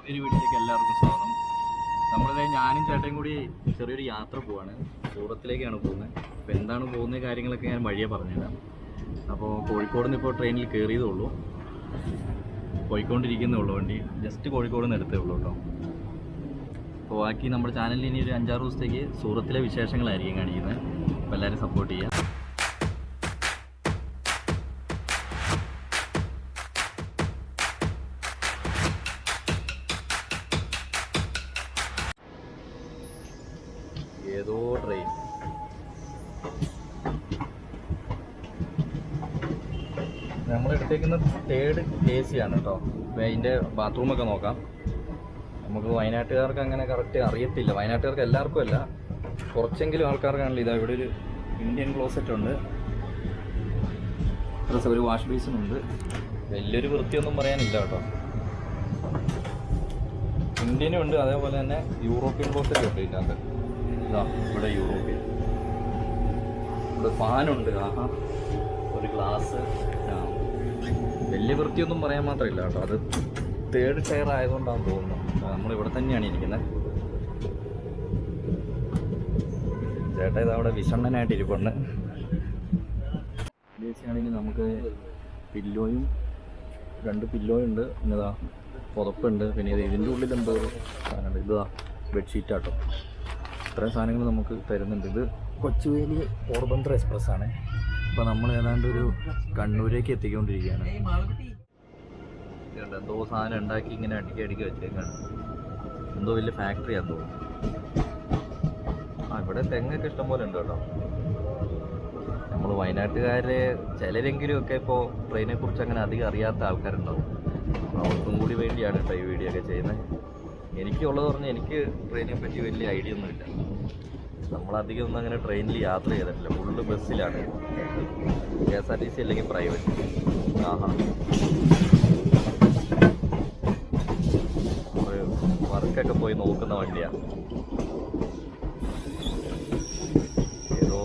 ഒരു വീട്ടിലേക്ക് എല്ലാവർക്കും സ്വാഗതം. ഞാനും ചേട്ടയും കൂടി ചെറിയൊരു യാത്ര പോവാണ്. സൂറത്തിലേക്കാണ് പോകുന്നത്. അപ്പോൾ എന്താണ് പോകുന്ന കാര്യങ്ങളൊക്കെ ഞാൻ വഴിയെ പറഞ്ഞുതരാം. അപ്പോൾ കോഴിക്കോട് നിന്ന് ഇപ്പോൾ ട്രെയിനിൽ കയറിയതേ ഉള്ളൂ, പോയിക്കൊണ്ടിരിക്കുന്നേ ഉള്ളൂ. വണ്ടി ജസ്റ്റ് കോഴിക്കോട് നിന്ന് എടുത്തേ ഉള്ളൂ കേട്ടോ. അപ്പോൾ ബാക്കി നമ്മുടെ ചാനലിൽ ഇനി ഒരു 5-6 ദിവസത്തേക്ക് സൂറത്തിലെ വിശേഷങ്ങളായിരിക്കും കാണിക്കുന്നത്. അപ്പോൾ എല്ലാവരും സപ്പോർട്ട് ചെയ്യുക. ഏതോ ട്രെയിൻ നമ്മളെടുത്തേക്കുന്ന 3rd AC ആണ് കേട്ടോ. അപ്പോൾ അതിൻ്റെ ബാത്റൂമൊക്കെ നോക്കാം. നമുക്ക് വയനാട്ടുകാർക്ക് അങ്ങനെ കറക്റ്റ് അറിയത്തില്ല. വയനാട്ടുകാർക്ക് എല്ലാവർക്കും അല്ല, കുറച്ചെങ്കിലും ആൾക്കാർക്കാണല്ലോ. ഇതാ ഇവിടെ ഒരു ഇന്ത്യൻ ക്ലോസറ്റ് ഉണ്ട്, പ്ലസ് ഒരു വാഷ് ബേസിനുണ്ട്. വലിയൊരു വൃത്തിയൊന്നും പറയാനില്ല കേട്ടോ. ഇന്ത്യനും ഉണ്ട്, അതേപോലെ തന്നെ യൂറോപ്യൻ ക്ലോസറ്റ് ഉണ്ട് ഇതിനകത്ത്. ഇതാ ഇവിടെ യൂറോപ്യൻ, ഇവിടെ ഫാനുണ്ട്. ആഹാ, ഒരു ഗ്ലാസ്. വലിയ വൃത്തിയൊന്നും പറയാൻ മാത്രമില്ല കേട്ടോ. അത് 3rd ടയർ ആയതുകൊണ്ടാണെന്ന് തോന്നുന്നു. നമ്മളിവിടെ തന്നെയാണ് ഇരിക്കുന്നത്. ചേട്ടാ ഇതവിടെ വിഷണ്ണനായിട്ട് ഇരിപ്പുണ്ട്. ആണെങ്കിൽ നമുക്ക് പില്ലോയും 2 പില്ലോയുണ്ട്, പിന്നെ ഇതാ പുതപ്പുണ്ട്, പിന്നെ ഇതിൻ്റെ ഉള്ളിൽ എന്തോ സാധനമുണ്ട്. ഇതാ ബെഡ്ഷീറ്റാട്ടോ. ഇത്രയും സാധനങ്ങൾ നമുക്ക് തരുന്നുണ്ട്. ഇത് കൊച്ചുവേലി പോർബന്ദർ എക്സ്പ്രസ് ആണ്. അപ്പോൾ നമ്മൾ ഏതാണ്ട് ഒരു കണ്ണൂരേക്ക് എത്തിക്കൊണ്ടിരിക്കുകയാണ്. എന്തോ സാധനം ഉണ്ടാക്കി ഇങ്ങനെ അടുക്കി വെച്ചേക്കാണ്. എന്തോ വലിയ ഫാക്ടറിയാന്ന് തോന്നുന്നു. ഇവിടെ തെങ്ങൊക്കെ ഇഷ്ടം പോലെ ഉണ്ട് കേട്ടോ. നമ്മൾ വയനാട്ടുകാരെ ചിലരെങ്കിലും ഒക്കെ ഇപ്പോൾ ട്രെയിനെ കുറിച്ച് അങ്ങനെ അധികം അറിയാത്ത ആൾക്കാരുണ്ടാവും. അവർക്കും കൂടി വേണ്ടിയാണ് കേട്ടോ ഈ വീഡിയോ ഒക്കെ ചെയ്യുന്നത്. എനിക്കുള്ളത് പറഞ്ഞാൽ എനിക്ക് ട്രെയിനിനെ പറ്റി വലിയ ഐഡിയ ഒന്നുമില്ല. നമ്മളധികം ഒന്നും അങ്ങനെ ട്രെയിനിൽ യാത്ര ചെയ്തിട്ടില്ല. ഫുള്ള് ബസ്സിലാണ്, KSRTC അല്ലെങ്കിൽ പ്രൈവറ്റ്. ആഹാ, വർക്കൊക്കെ പോയി നോക്കുന്ന വണ്ടിയാണ്. ഏതോ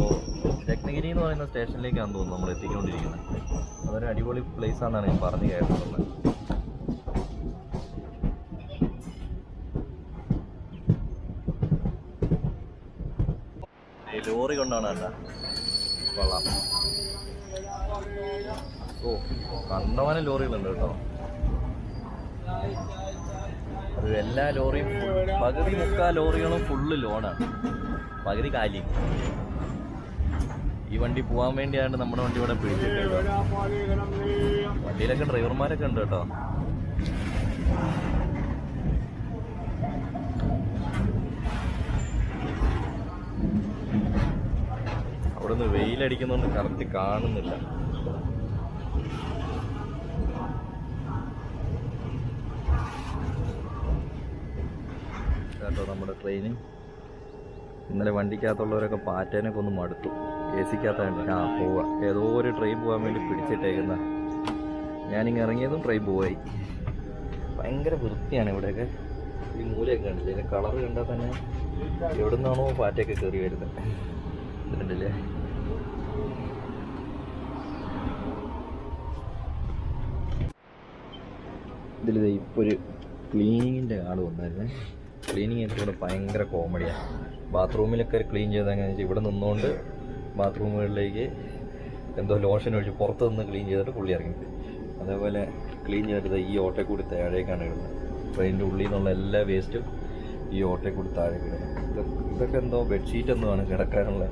രത്നഗിരി എന്ന് പറയുന്ന സ്റ്റേഷനിലേക്കാണെന്ന് തോന്നുന്നു നമ്മൾ എത്തിക്കൊണ്ടിരിക്കുന്നത്. അതൊരു അടിപൊളി പ്ലേസ് ആണെന്നാണ് ഞാൻ പറഞ്ഞു കേട്ടിട്ടുള്ളത്. ലോറി കൊണ്ടാണ് കേട്ടോ. കൊള്ളാം. ഓ, കണ്ടമാനം ലോറികളുണ്ട് കേട്ടോ. അത് എല്ലാ ലോറിയും പകുതി മുക്കാൽ ലോറികളും ഫുള്ള് ലോണാണ്, പകുതി കാലി. ഈ വണ്ടി പോകാൻ വേണ്ടിയാണ് നമ്മുടെ വണ്ടി ഇവിടെ പിടിച്ചിട്ടുള്ളത്. വണ്ടിയിലൊക്കെ ഡ്രൈവർമാരൊക്കെ ഉണ്ട് കേട്ടോ. അവിടെ നിന്ന് വെയിലടിക്കുന്നതുകൊണ്ട് കറക്റ്റ് കാണുന്നില്ല. കേട്ടോ നമ്മുടെ ട്രെയിന്. ഇന്നലെ വണ്ടിക്കകത്തുള്ളവരൊക്കെ പാറ്റേനൊക്കെ ഒന്ന് മടുത്തു. AC-ക്കകത്തായിട്ട് പോവുക. ഏതോ ഒരു ട്രെയിൻ പോകാൻ വേണ്ടി പിടിച്ചിട്ടേക്കുന്ന. ഞാനിങ്ങനെ ഇറങ്ങിയതും ട്രെയിൻ പോയി. ഭയങ്കര വൃത്തിയാണ് ഇവിടെയൊക്കെ. ഈ മൂലയൊക്കെ കണ്ടില്ലേ, ഇതിൻ്റെ കളർ കണ്ടാൽ തന്നെ എവിടെ നിന്നാണോ പാറ്റയൊക്കെ കയറി വരുന്നത്. ഇതില്ലേ, ഇതിൽ ഇപ്പോൾ ഒരു ക്ലീനിങ്ങിൻ്റെ ആൾ വന്നായിരുന്നേ. ക്ലീനിങ് ഒക്കെ ഇവിടെ ഭയങ്കര കോമഡിയാണ്. ബാത്റൂമിലൊക്കെ ക്ലീൻ ചെയ്തെങ്ങനെ വെച്ചാൽ ഇവിടെ നിന്നുകൊണ്ട് ബാത്റൂമുകളിലേക്ക് എന്തോ ലോഷൻ ഒഴിച്ച് പുറത്ത് നിന്ന് ക്ലീൻ ചെയ്തിട്ട് പുള്ളി ഇറങ്ങി. അതേപോലെ ക്ലീൻ ചെയ്തിട്ട് ഈ ഓട്ടയിൽ കൂടി താഴേക്കാണ് ഇടുന്നത്. ട്രെയിനിൻ്റെ ഉള്ളിൽ നിന്നുള്ള എല്ലാ വേസ്റ്റും ഈ ഓട്ടയിൽ കൂടി താഴേക്ക് ഇടുന്നത്. ഇതൊക്കെ എന്തോ ബെഡ്ഷീറ്റ് എന്തുമാണ് കിടക്കാനുള്ള.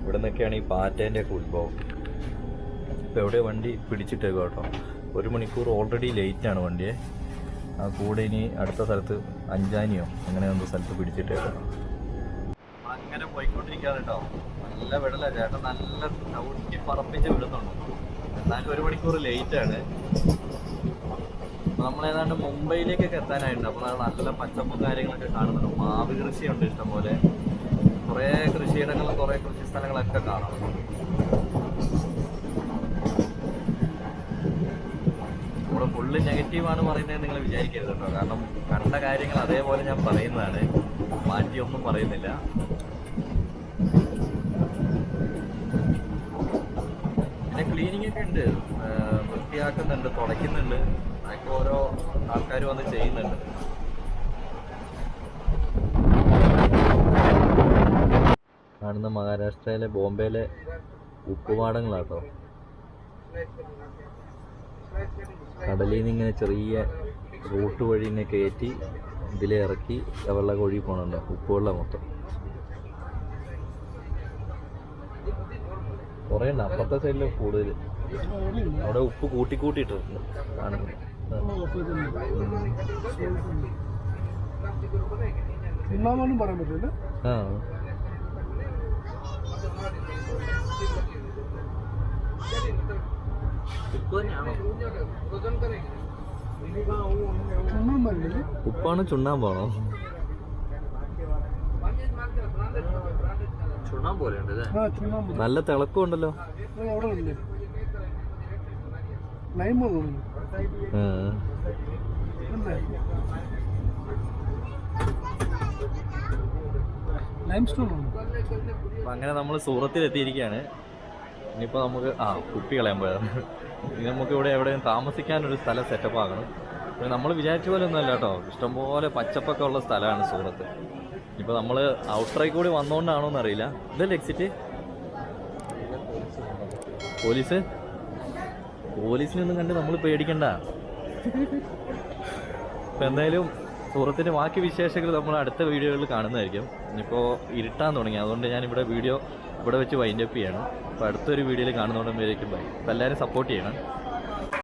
ഇവിടെ നിന്നൊക്കെയാണ് ഈ പാറ്റേൻ്റെ ഒക്കെ ഉത്ഭവം. ഇപ്പോൾ എവിടെ വണ്ടി പിടിച്ചിട്ടേക്കും കേട്ടോ. 1 മണിക്കൂർ ഓൾറെഡി ലേറ്റാണ് വണ്ടിയെ. ആ കൂടെ ഇനി അടുത്ത സ്ഥലത്ത് അഞ്ചാനിയോ അങ്ങനെ എന്തോ സ്ഥലത്ത് പിടിച്ചിട്ടേക്കാം. അങ്ങനെ പോയിക്കൊണ്ടിരിക്കാറ് കേട്ടോ. നല്ല വെള്ളമാണ് ചേട്ടൻ, നല്ല ചവിട്ടി പറപ്പിച്ച് വിടുന്നുണ്ട്. എന്നാലും 1 മണിക്കൂർ ലേറ്റാണ്. നമ്മൾ ഏതാണ്ട് മുംബൈയിലേക്കൊക്കെ എത്താനായിട്ടുണ്ട്. അപ്പോൾ അത് നല്ല പച്ചപ്പും കാര്യങ്ങളൊക്കെ കാണുന്നുണ്ട്. മാവ് കൃഷിയുണ്ട് ഇഷ്ടംപോലെ. കുറേ കൃഷിയിടങ്ങളും കുറേ കൃഷി സ്ഥലങ്ങളൊക്കെ കാണാം. നമ്മുടെ ഫുള്ള് നെഗറ്റീവാണ് പറയുന്നത് നിങ്ങൾ വിചാരിക്കരുത് കേട്ടോ. കാരണം കണ്ട കാര്യങ്ങൾ അതേപോലെ ഞാൻ പറയുന്നതാണ്, മാറ്റിയൊന്നും പറയുന്നില്ല. പിന്നെ ക്ലീനിങ് ഒക്കെ ഉണ്ട്, വൃത്തിയാക്കുന്നുണ്ട്, തുടയ്ക്കുന്നുണ്ട്. അതൊക്കെ ഓരോ ആൾക്കാർ വന്ന് ചെയ്യുന്നുണ്ട്. കാണുന്ന മഹാരാഷ്ട്രയിലെ ബോംബെയിലെ ഉപ്പുപാടങ്ങളാട്ടോ. കടലിൽ നിന്ന് ഇങ്ങനെ ചെറിയ റൂട്ട് വഴി ഇങ്ങനെ കയറ്റി ഇതിലെ ഇറക്കി വെള്ളം ഒഴുകി പോകണുണ്ട്, ഉപ്പുവെള്ളം മൊത്തം. കുറേ ഉണ്ട്, അപ്പുറത്തെ സൈഡിൽ കൂടുതൽ. അവിടെ ഉപ്പ് കൂട്ടിയിട്ടിട്ടുണ്ട് കാണുന്നു. ആ ഉപ്പാണ് ചുണ്ണാമ്പാണോ? നല്ല തിളക്കം ഉണ്ടല്ലോ. അങ്ങനെ നമ്മൾ സൂറത്തിൽ എത്തിയിരിക്കുകയാണ്. ഇനിയിപ്പോൾ നമുക്ക് കുപ്പി കളയാൻ പോയത്. ഇനി നമുക്ക് ഇവിടെ എവിടെയും താമസിക്കാനൊരു സ്ഥലം സെറ്റപ്പ് ആകണം. പിന്നെ നമ്മൾ വിചാരിച്ച പോലെ ഒന്നും അല്ല കേട്ടോ, ഇഷ്ടംപോലെ പച്ചപ്പൊക്കെ ഉള്ള സ്ഥലമാണ് സൂറത്ത്. ഇപ്പോൾ നമ്മൾ ഔട്ടറിൽ കൂടി വന്നുകൊണ്ടാണോ എന്നറിയില്ല. ഇതല്ലേ എക്സിറ്റ്? പോലീസിനൊന്നും കണ്ട് നമ്മൾ പേടിക്കണ്ട. ഇപ്പം എന്തായാലും സൂറത്തിൻ്റെ ബാക്കി വിശേഷങ്ങൾ നമ്മൾ അടുത്ത വീഡിയോകളിൽ കാണുന്നതായിരിക്കും. ഇനിയിപ്പോൾ ഇരുട്ടാൻ തുടങ്ങി, അതുകൊണ്ട് ഞാനിവിടെ വീഡിയോ ഇവിടെ വെച്ച് വൈൻഡപ്പ് ചെയ്യണം. അപ്പോൾ അടുത്തൊരു വീഡിയോയിൽ കാണുന്നതുകൊണ്ടും ബൈ. അപ്പോൾ എല്ലാവരും സപ്പോർട്ട് ചെയ്യണം.